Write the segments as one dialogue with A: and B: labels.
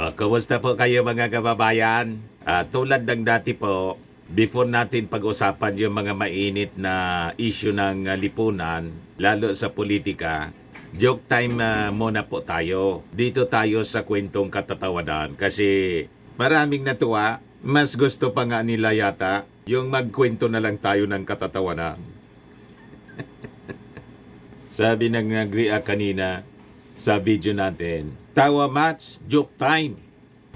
A: Kumusta po kayo mga kababayan? Tulad ng dati po, before natin pag-usapan yung mga mainit na issue ng lipunan, lalo sa politika, joke time muna po tayo. Dito tayo sa kwentong katatawanan kasi maraming natuwa. Mas gusto pa nga nila yata yung magkwento na lang tayo ng katatawanan. Sabi ng Gria kanina sa video natin, tawa match, joke time.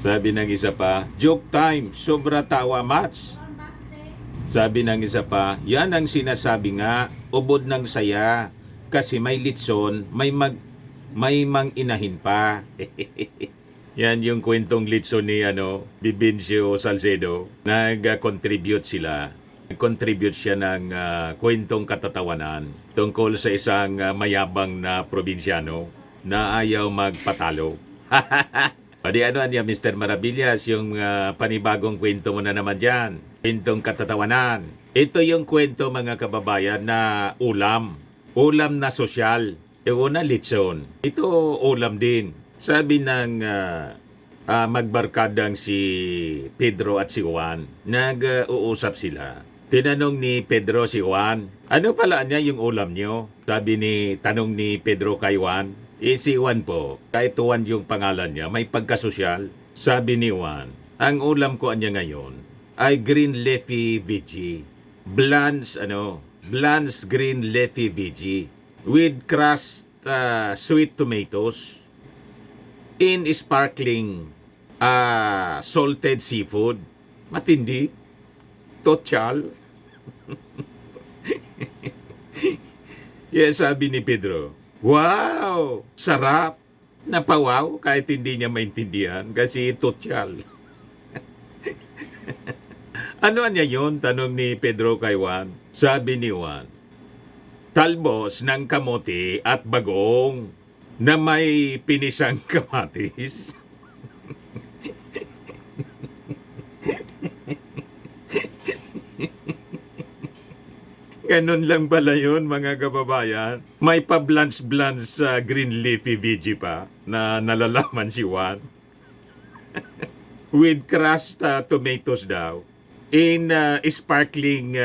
A: Sabi ng isa pa, joke time, sobra tawa match. Sabi ng isa pa, yan ang sinasabi nga, ubod ng saya. Kasi may litson, may mang inahin pa. Yan yung kwentong litson ni Bibincio Salcedo. Nag-contribute sila. Nag-contribute siya ng kwentong katatawanan tungkol sa isang mayabang na probinsyano na ayaw magpatalo. Pwede yan, Mr. Maravillas, yung panibagong kwento mo na naman dyan. Kwentong katatawanan. Ito yung kwento mga kababayan na ulam. Ulam na sosyal. Una, litson. Ito ulam din. Sabi ng magbarkadang si Pedro at si Juan, nag-uusap sila. Tinanong ni Pedro si Juan, ano pala niya yung ulam niyo? Tanong ni Pedro kay Juan, si Juan po, kahit Juan yung pangalan niya, may pagkasosyal. Sabi ni Juan, ang ulam ko niya ngayon ay green leafy veggie. Blanche green leafy veggie with crushed sweet tomatoes in sparkling salted seafood. Matindi. Total. Kaya sabi ni Pedro, wow! Sarap! Napawaw kahit hindi niya maintindihan kasi total. Ano niya yun? Tanong ni Pedro kay Juan. Sabi ni Juan, talbos ng kamote at bagong na may pinisang kamatis. Ganun lang pala yun mga kababayan. May pa-blance-blance sa green leafy veggie pa na nalalaman si Juan. With crushed tomatoes daw. In sparkling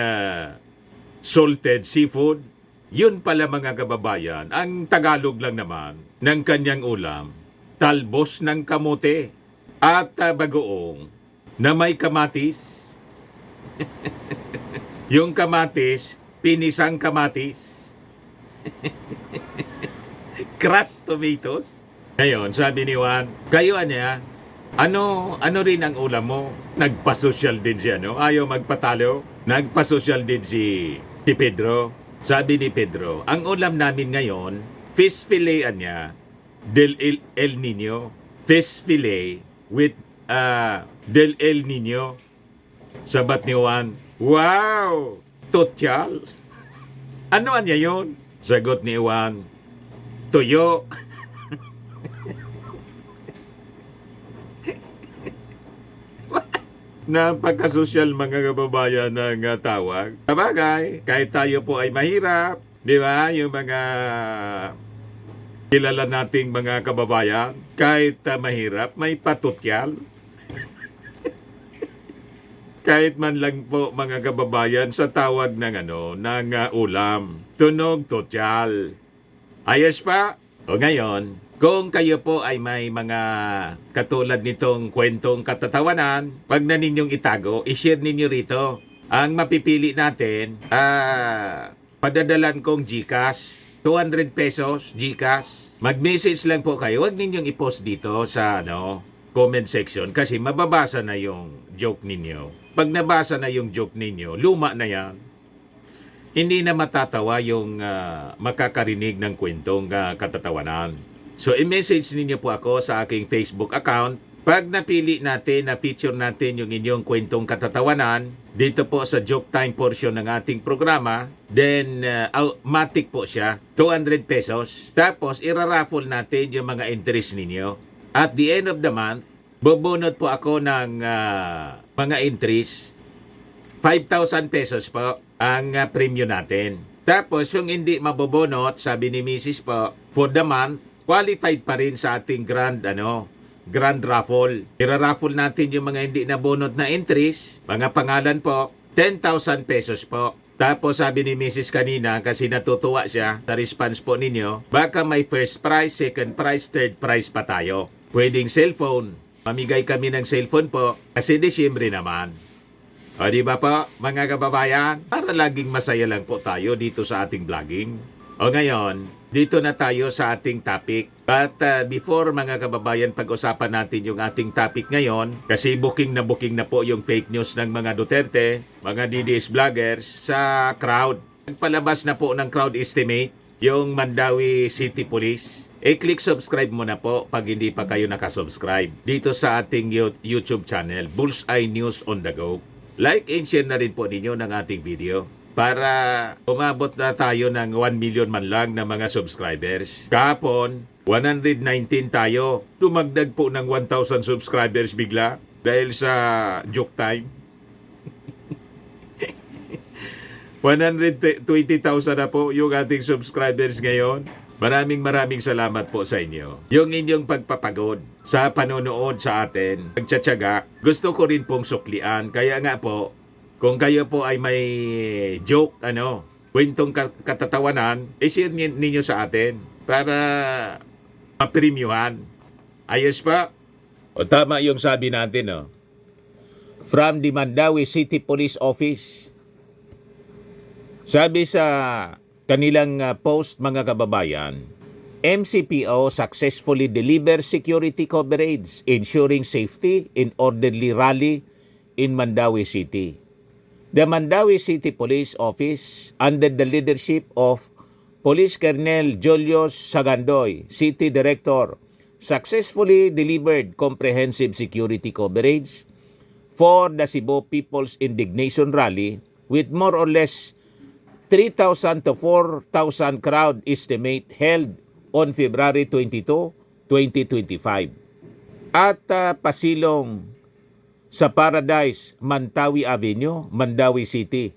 A: salted seafood. Yun pala mga kababayan, ang Tagalog lang naman ng kanyang ulam, talbos ng kamote at bagoong na may kamatis. Yung kamatis, pinisang kamatis. Crushed tomatoes. Ngayon, sabi ni Juan, kayo niya, ano rin ang ulam mo? Nagpasosyal din siya, no? Ayaw magpatalo. Nagpasosyal din si Pedro. Sabi ni Pedro, ang ulam namin ngayon, fish fillet niya, del El Nino. Fish fillet with del El Nino. Sabat ni Juan, wow! Total. Ano niya yun? Sagot ni Juan, tuyo. Napakasosyal mga kababayan ng tawag. Sabagay, kahit tayo po ay mahirap, di ba? Yung mga kilala nating mga kababayan, kahit mahirap, may patutyal. Kahit man lang po mga kababayan sa tawag ng ulam. Tunog tutyal. Ayos pa? O ngayon, kung kayo po ay may mga katulad nitong kwentong katatawanan, wag na ninyong itago, i-share ninyo rito. Ang mapipili natin, padadalan kong GCash, 200 pesos GCash. Mag-message lang po kayo, wag ninyong i-post dito sa comment section kasi mababasa na yung joke ninyo. Pag nabasa na yung joke ninyo, luma na yan. Hindi na matatawa yung makakarinig ng kwentong katatawanan. So, i-message ninyo po ako sa aking Facebook account. Pag napili natin, na-feature natin yung inyong kwentong katatawanan, dito po sa Joke Time portion ng ating programa, then, automatic po siya, 200 pesos. Tapos, iraraffle natin yung mga entries ninyo. At the end of the month, bubunot po ako ng mga entries. 5,000 pesos po ang premium natin. Tapos, yung hindi mabobonot, sabi ni Mrs. po, for the month, qualified pa rin sa ating grand Grand Raffle. Ira-raffle natin yung mga hindi nabunot na entries, mga pangalan po, 10,000 pesos po. Tapos sabi ni Mrs. kanina, kasi natutuwa siya sa response po ninyo, baka may first prize, second prize, third prize pa tayo. Pwedeng cellphone. Mamigay kami ng cellphone po kasi Disyembre naman. O di ba po, mga kababayan? Para laging masaya lang po tayo dito sa ating vlogging. O ngayon, dito na tayo sa ating topic. But before mga kababayan, pag-usapan natin yung ating topic ngayon, kasi booking na po yung fake news ng mga Duterte, mga DDS vloggers sa crowd. Nagpalabas na po ng crowd estimate yung Mandawi City Police. Click subscribe mo na po pag hindi pa kayo nakasubscribe dito sa ating YouTube channel, Bullseye News on the Go. Like and share na rin po ninyo ng ating video para umabot na tayo ng 1 million man lang na mga subscribers. Kahapon, 119 tayo. Tumagdag po ng 1,000 subscribers bigla dahil sa joke time. 120,000 na po yung ating subscribers ngayon. Maraming salamat po sa inyo. Yung inyong pagpapagod sa panonood sa atin, pagtsatsaga, gusto ko rin pong suklian. Kaya nga po, kung kayo po ay may joke, kwentong katatawanan, share ninyo sa atin para mapremyuhan. Ayos pa? O tama yung sabi natin, From the Mandawi City Police Office. Sabi sa kanilang post, mga kababayan, MCPO successfully delivers security coverage, ensuring safety in orderly rally in Mandawi City. The Mandawi City Police Office, under the leadership of Police Colonel Julius Sagandoy, City Director, successfully delivered comprehensive security coverage for the Cebu People's Indignation Rally with more or less 3,000 to 4,000 crowd estimate held on February 22, 2025. At pasilong sa Paradise, Mantawi Avenue, Mandawi City.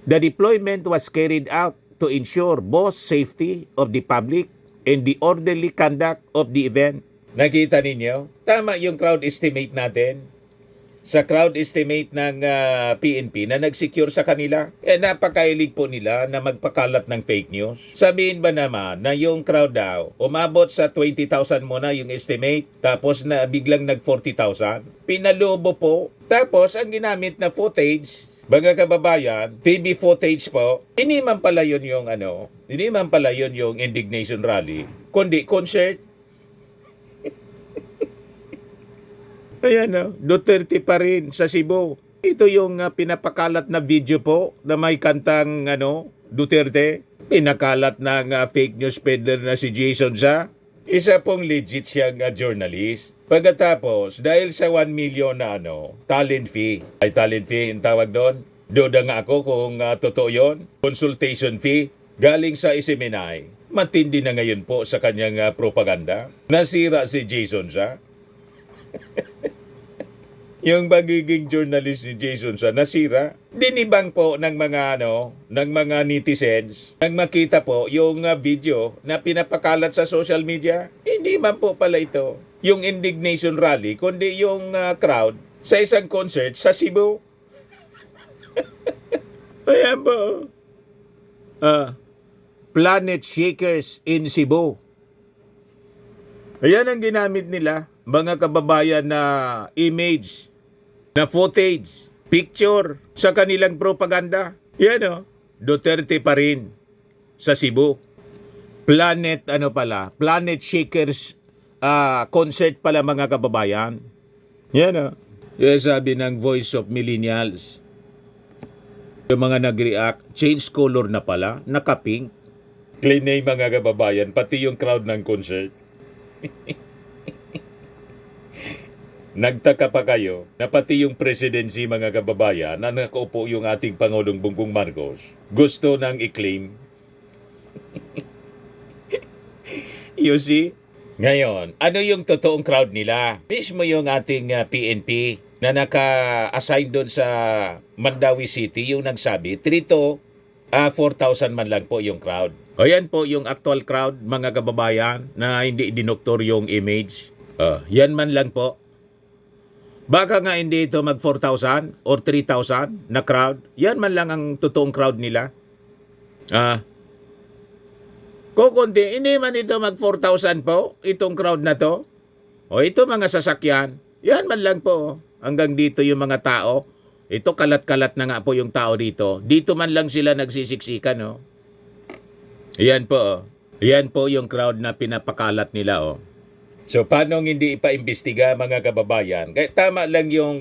A: The deployment was carried out to ensure both safety of the public and the orderly conduct of the event. Nakita ninyo? Tama yung crowd estimate natin. Sa crowd estimate ng PNP na nag-secure sa kanila, napakailig po nila na magpakalat ng fake news. Sabihin ba naman na yung crowd daw, umabot sa 20,000 muna yung estimate, tapos na biglang nag-40,000? Pinalobo po. Tapos ang ginamit na footage, mga kababayan, TV footage po, hindi man pala yun yung indignation rally, kundi concert. Ayan, Duterte pa rin sa Cebu. Ito yung pinapakalat na video po na may kantang Duterte. Pinakalat ng fake news peddler na si Jason Za. Isa pong legit siyang journalist. Pagkatapos, dahil sa 1 million na talent fee. Ay, talent fee yung tawag doon. Duda nga ako kung totoo yun. Consultation fee galing sa Isiminay. Matindi na ngayon po sa kanyang propaganda. Nasira si Jason Za. Yung pagiging journalist ni Jason sa nasira, dinibang po ng mga netizens nang makita po yung video na pinapakalat sa social media. Hindi man po pala ito yung indignation rally, kundi yung crowd sa isang concert sa Cebu. Ayan po. Planet Shakers in Cebu. Ayan ang ginamit nila, mga kababayan, na image, na footage, picture sa kanilang propaganda. Yan Duterte pa rin sa Cebu. Planet Shakers concert pala, mga kababayan. Yan Yan sabi ng Voice of Millennials. Yung mga nag-react, change color na pala, naka-pink. Clean na mga kababayan, pati yung crowd ng concert. Nagtaka pa kayo na pati yung presidency, mga kababayan, na nakaupo yung ating Pangulong Bongbong Marcos, gusto nang i-claim. You see? Ngayon, ano yung totoong crowd nila? Mismo yung ating PNP na naka-assign doon sa Mandawi City, yung nagsabi, 3 to 4,000 man lang po yung crowd. O yan po yung actual crowd, mga kababayan, na hindi dinoktor yung image. Yan man lang po. Baka nga hindi ito mag 4,000 or 3,000 na crowd. Yan man lang ang totoong crowd nila. Kukunti, hindi man ito mag 4,000 po, itong crowd na to. O ito mga sasakyan, yan man lang po. Hanggang dito yung mga tao. Ito kalat-kalat na nga po yung tao dito. Dito man lang sila nagsisiksikan, no? Yan po, oh. Yan po yung crowd na pinapakalat nila, oh. So, paano hindi ipaimbestiga, mga kababayan? Kaya tama lang yung,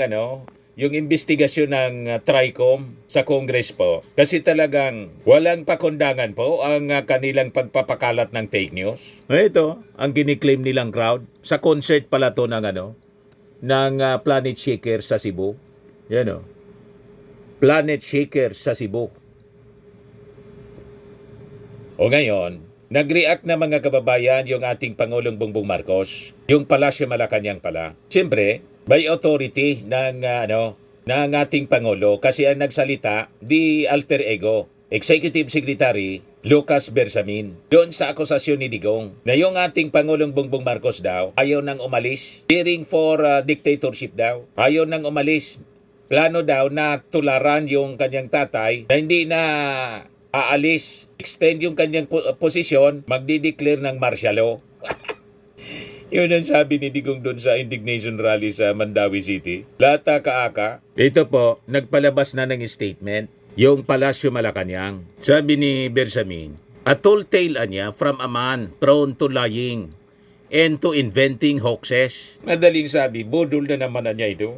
A: yung investigasyon ng TRICOM sa Congress po. Kasi talagang walang pakundangan po ang kanilang pagpapakalat ng fake news. Ito, ang giniklaim nilang crowd. Sa concert pala to ng, ng Planet Shaker sa Cebu. Yan, oh. Planet Shaker sa Cebu. O ngayon, nag-react na mga kababayan yung ating Pangulong Bongbong Marcos, yung Palasyo Malacanang pala. Siyempre, by authority ng, ng ating Pangulo kasi ang nagsalita, di alter ego, Executive Secretary Lucas Bersamin, doon sa akusasyon ni Digong na yung ating Pangulong Bongbong Marcos daw ayaw nang umalis, fearing for dictatorship daw, ayaw nang umalis. Plano daw na tularan yung kanyang tatay na hindi na aalis, extend yung kanyang posisyon, magdi-declare ng martial law. Yun ang sabi ni Digong doon sa indignation rally sa Mandawi City. Lata kaaka. Ito po, nagpalabas na ng statement yung Palasyo Malacanang. Sabi ni Bersamin, a tall tale niya from a man prone to lying and to inventing hoaxes. Madaling sabi, budol na naman niya ito.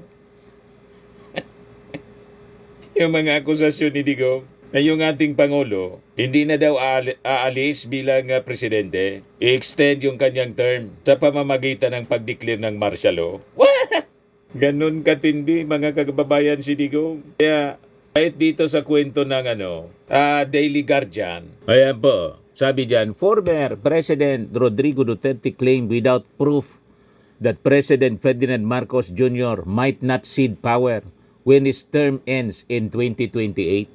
A: Yung mga akusasyon ni Digong na yung ating Pangulo hindi na daw aalis bilang presidente, i-extend yung kanyang term sa pamamagitan ng pag-declare ng martial law. What? Ganun katindi mga kababayan si Digong. Kaya kahit dito sa kwento ng Daily Guardian, ayan po, sabi dyan, former President Rodrigo Duterte claimed without proof that President Ferdinand Marcos Jr. might not cede power when his term ends in 2028.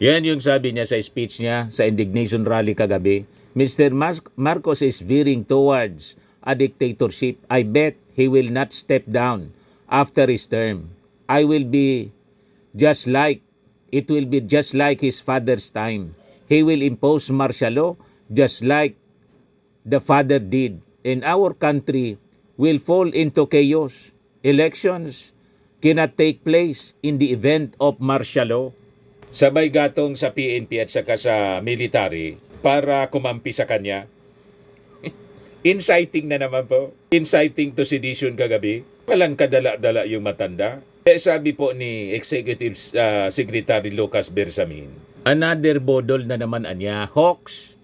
A: Yan yung sabi niya sa speech niya sa indignation rally kagabi. Mr. Marcos is veering towards a dictatorship. I bet he will not step down after his term. It will be just like his father's time. He will impose martial law just like the father did. And our country will fall into chaos. Elections cannot take place in the event of martial law. Sabay gatong sa PNP at saka sa military para kumampi sa kanya. Inciting na naman po. Inciting to sedition kagabi. Walang kadala-dala yung matanda. Sabi po ni Executive Secretary Lucas Bersamin, another bodol na naman anya. Hoax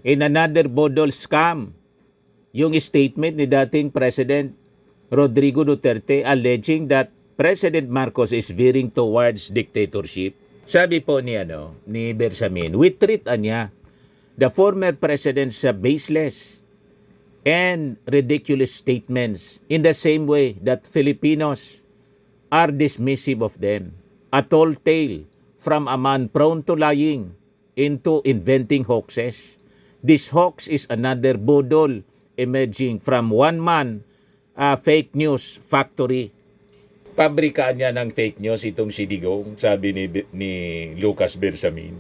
A: and another bodol scam. Yung statement ni dating President Rodrigo Duterte alleging that President Marcos is veering towards dictatorship. Sabi po ni Bersamin, we treat the former president's baseless and ridiculous statements in the same way that Filipinos are dismissive of them. A tall tale from a man prone to lying into inventing hoaxes. This hoax is another bodol emerging from one man fake news factory. Pabrikaan niya ng fake news itong si Digong, sabi ni Lucas Bersamin.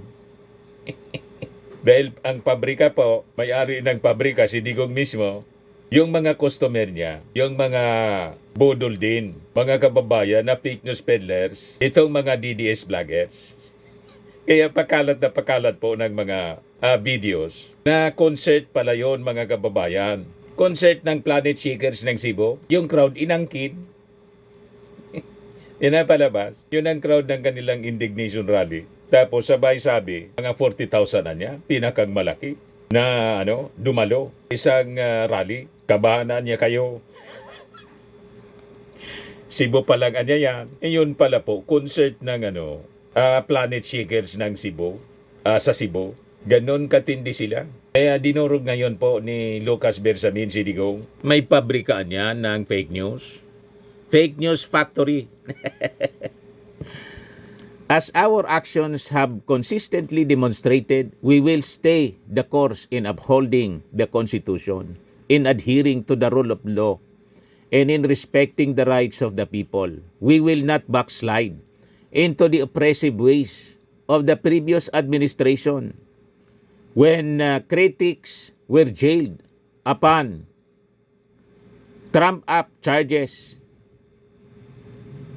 A: Dahil ang pabrika po, may-ari ng pabrika si Digong mismo, yung mga customer niya, yung mga bodol din, mga kababayan na fake news peddlers, itong mga DDS vloggers. Kaya pakalat po ng mga videos na concert pala yon mga kababayan. Concert ng Planet Shakers ng Cebu, yung crowd inangkin. Inapalabas, yun ang crowd ng kanilang indignation rally. Tapos sabay sabi, mga 40,000 na niya, pinakang malaki, na dumalo. Isang rally, kabahanan niya kayo. Cebu pa lang anya yan. Yun pala po, concert ng Planet Shakers ng Cebu, sa Cebu. Ganon katindi sila. Kaya dinurog ngayon po ni Lucas Bersamin si Digong, may pabrikaan niya ng fake news. Fake news factory. As our actions have consistently demonstrated, we will stay the course in upholding the Constitution, in adhering to the rule of law, and in respecting the rights of the people. We will not backslide into the oppressive ways of the previous administration when critics were jailed upon trump-up charges,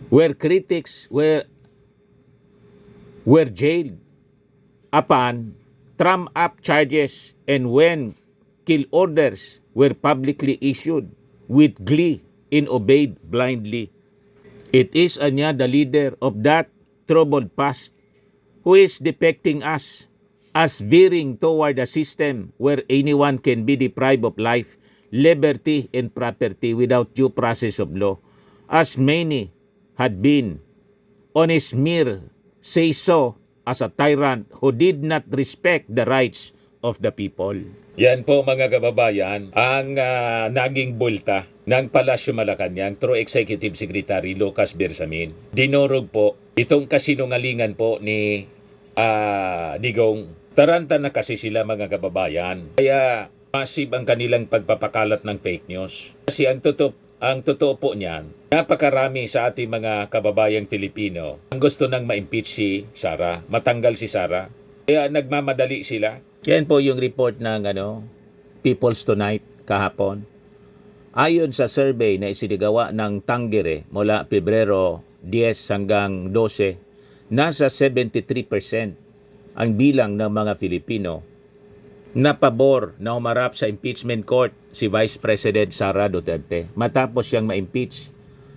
A: where critics were jailed upon trump-up charges, and when kill orders were publicly issued with glee and obeyed blindly. It is Anya, the leader of that troubled past, who is depicting us as veering toward a system where anyone can be deprived of life, liberty, and property without due process of law, as many had been on his mere say-so as a tyrant who did not respect the rights of the people. Yan po mga kababayan, ang naging bulta ng Palasyo Malacanang through Executive Secretary Lucas Bersamin. Dinurog po itong kasinungalingan po ni Digong. Taranta na kasi sila mga kababayan. Kaya massive ang kanilang pagpapakalat ng fake news. Kasi ang totoo po niyan, napakarami sa ating mga kababayang Filipino ang gusto nang ma-impeach si Sara, matanggal si Sara. Kaya nagmamadali sila. Yan po yung report ng People's Tonight kahapon. Ayon sa survey na isinigawa ng Tangere mula Pebrero 10 hanggang 12, nasa 73% ang bilang ng mga Filipino na pabor na humarap sa impeachment court si Vice President Sara Duterte matapos siyang ma-impeach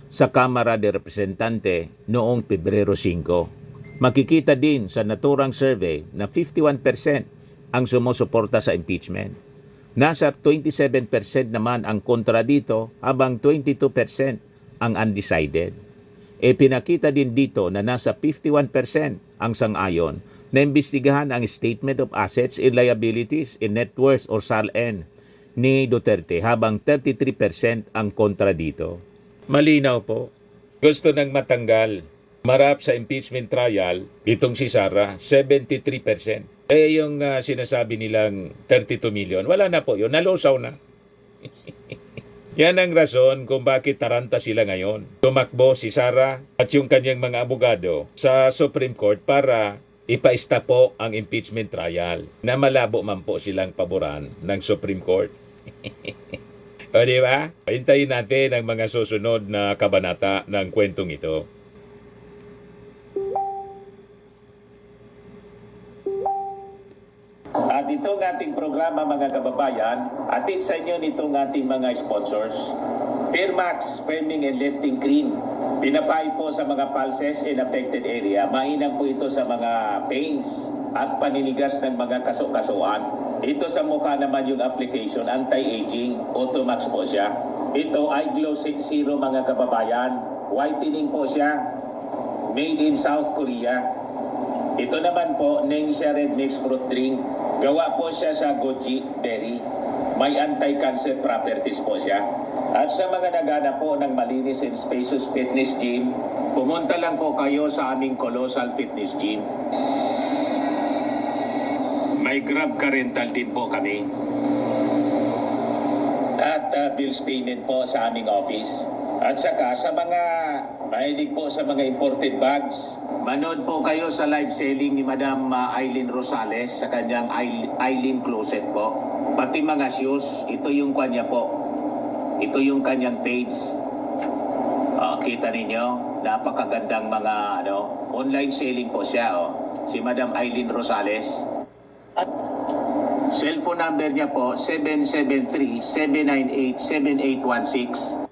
A: sa Kamara de Representante noong Pebrero 5. Makikita din sa naturang survey na 51% ang sumusuporta sa impeachment. Nasa 27% naman ang kontra dito, habang 22% ang undecided. Pinakita din dito na nasa 51% ang sang-ayon na imbestigahan ang Statement of Assets and Liabilities in Net Worth or SALN ni Duterte, habang 33% ang kontra dito. Malinaw po. Gusto nang matanggal, marap sa impeachment trial, itong si Sara, 73%. Yung sinasabi nilang 32 million, wala na po yun, nalusaw na. Yan ang rason kung bakit taranta sila ngayon. Tumakbo si Sara at yung kanyang mga abogado sa Supreme Court para ipaista po ang impeachment trial na malabo man po silang paboran ng Supreme Court. O diba? Hintayin natin ang mga susunod na kabanata ng kwentong ito.
B: At itong ating programa mga kababayan, atid sa inyo nitong ating mga sponsors. Fairmax, Firming and Lifting Cream. Pinapay po sa mga pulses in affected area. Mainam po ito sa mga pains at paninigas ng mga kaso-kasuan. Ito sa mukha naman yung application, anti-aging, Automax po siya. Ito ay Glow Zero mga kababayan. Whitening po siya. Made in South Korea. Ito naman po, Ningxia Red Mix Fruit Drink. Gawa po siya sa goji berry. May anti-cancer properties po siya. At sa mga nagana po ng malinis and spacious fitness gym, pumunta lang po kayo sa aming Colossal Fitness Gym. May Grab car rental din po kami. At bills payment po sa aming office. At saka sa mga mahilig po sa mga imported bags, manood po kayo sa live selling ni Madam Aileen Rosales sa kanyang Aileen Closet po. Pati mga shoes, ito yung kanya po. Ito yung kanyang page. Kita ninyo, napakagandang mga online selling po siya. Si Madam Aileen Rosales. At cellphone number niya po, 773-798-7816.